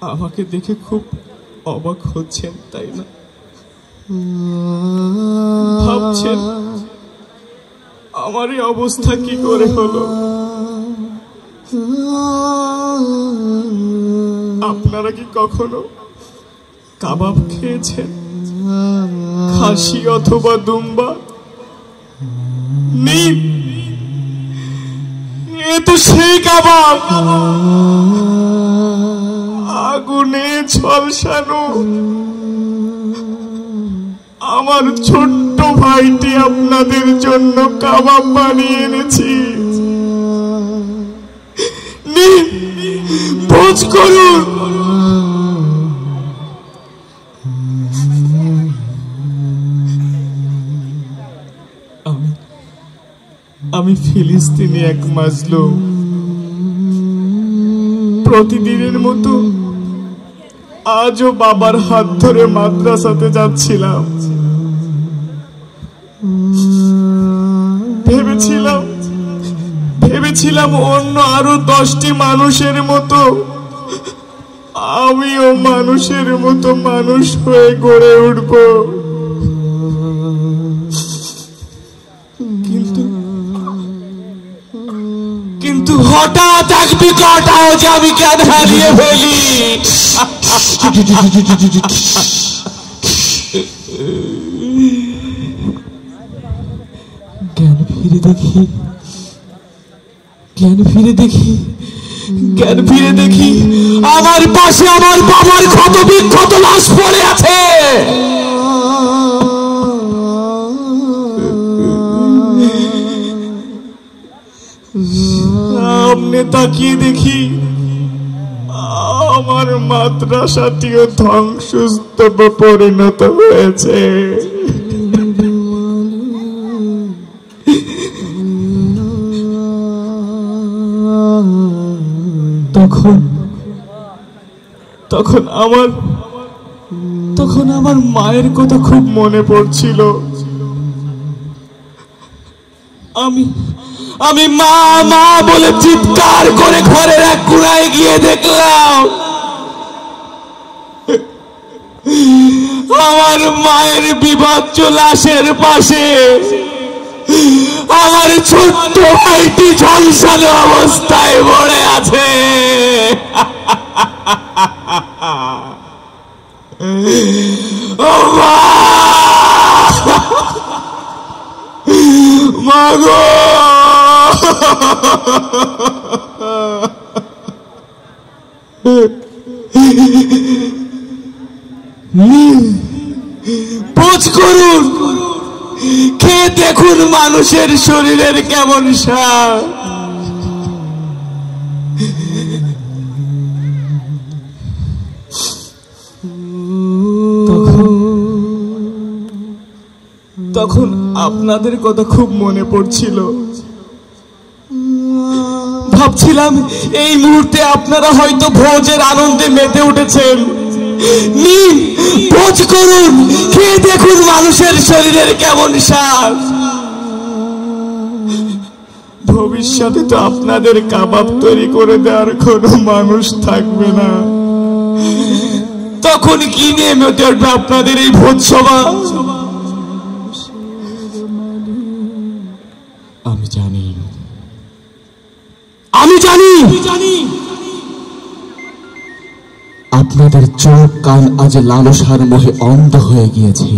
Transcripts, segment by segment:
আমাকে দেখে খুব অবাক হচ্ছেন, তাই না? ভাবছেন আমার এই অবস্থা কি করে হলো। আপনারা কি কখনো কাবাব খেয়েছেন? খাসি অথবা দুম্বা? এ তো সেই কাবাব, আগুনে ঝলসানো। আমার ছোট্ট ভাইটি আপনাদের জন্য কাবাব বানিয়ে এনেছি, ভোজ করুন। আমি ফিলিস্তিনি এক মাজলুম। প্রতিদিনের মতো আজও বাবার হাত ধরে মাদ্রাসাতে যাচ্ছিলাম। ভেবেছিলাম অন্য আরো 10টি মানুষের মতো আমিও মানুষের মতো মানুষ হয়ে গড়ে উঠব। কিন্তু হঠাৎ এক বিকট আওয়াজে আমি জ্ঞান হারিয়ে ফেলি। জ্ঞান ফিরে দেখি আমার পাশে আমার বাবার ক্ষত বিক্ষত লাশ পড়ে আছে। সামনে তাকিয়ে দেখি আমার মাদ্রাসাটিও ধ্বংসস্তূপে পরিণত হয়েছে। তখন আমার মায়ের কথা খুব মনে পড়ছিল। আমি মা মা বলে চিৎকার করে ঘরের এক কোণায় গিয়ে দেখলাম আমার মায়ের বিভৎস লাশের পাশে আমার ছোট্ট ভাইটি ঝলসানো অবস্থায় পড়ে আছে। ও মা গো, বোঝ করুন, খেয়ে দেখুন মানুষের শরীরের কেমন স্বাদ। তখন আপনাদের কথা খুব মনে পড়ছিল। ভাবছিলাম এই মুহূর্তে আপনারা হয়তো ভোজের আনন্দে মেতে উঠেছেন। নিন, ভোজ করুন, খেয়ে দেখুন মানুষের শরীরের কেমন স্বাদ। ভবিষ্যতে তো আপনাদের কাবাব তৈরি করে দেওয়ার কোনো মানুষ থাকবে না। তখন কি নিয়ে মেতে উঠবে আপনাদের এই ভোজ সভা? আমি জানি আপনাদের চোখ কান আজ লালসার মোহে অন্ধ হয়ে গিয়েছে।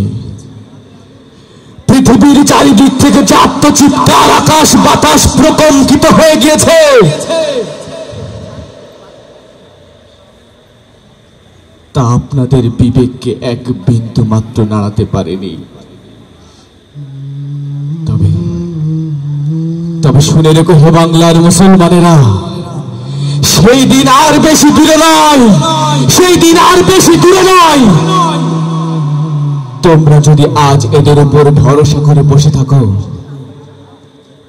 পৃথিবীর চারিদিক থেকে যে আত্মচিৎকার, আকাশ বাতাস প্রকম্পিত হয়ে গিয়েছে। তা আপনাদের বিবেককে এক বিন্দু মাত্র নাড়াতে পারেনি। তবে শুনে রেখো হে বাংলার মুসলমানেরা, সেই দিন আর বেশি দূরে নয়। তোমরা যদি আজ এদের উপর ভরসা করে বসে থাকো,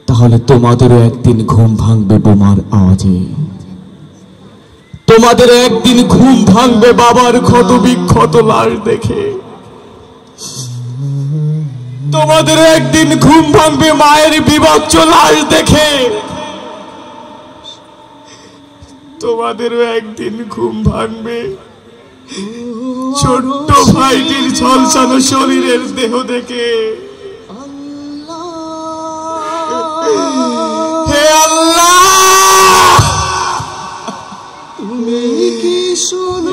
তাহলে তোমাদেরও একদিন ঘুম ভাঙবে বোমার আওয়াজে। তোমাদের একদিন ঘুম ভাঙবে বাবার ক্ষত বিক্ষত লাশ দেখে। তোমাদের একদিন ঘুম ভাঙবে মায়ের বিভৎস লাশ দেখে। তোমাদেরও একদিন ঘুম ভাঙবে ছোট্ট ভাইটির ঝলসানো শরীরের দেহ দেখে। হে আল্লাহ,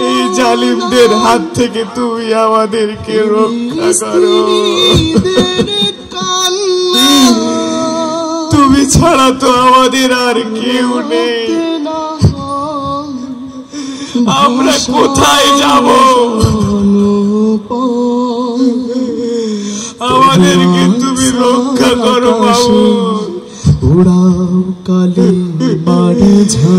এই জালিমদের হাত থেকে তুমি আমাদেরকে রক্ষা করো। তুমি ছাড়া তো আমাদের আর কেউ নেই, আমরা কোথায় যাব? আমাদেরকে তুমি রক্ষা করো বাবু। উড়াও কালী বাড়ি ঝা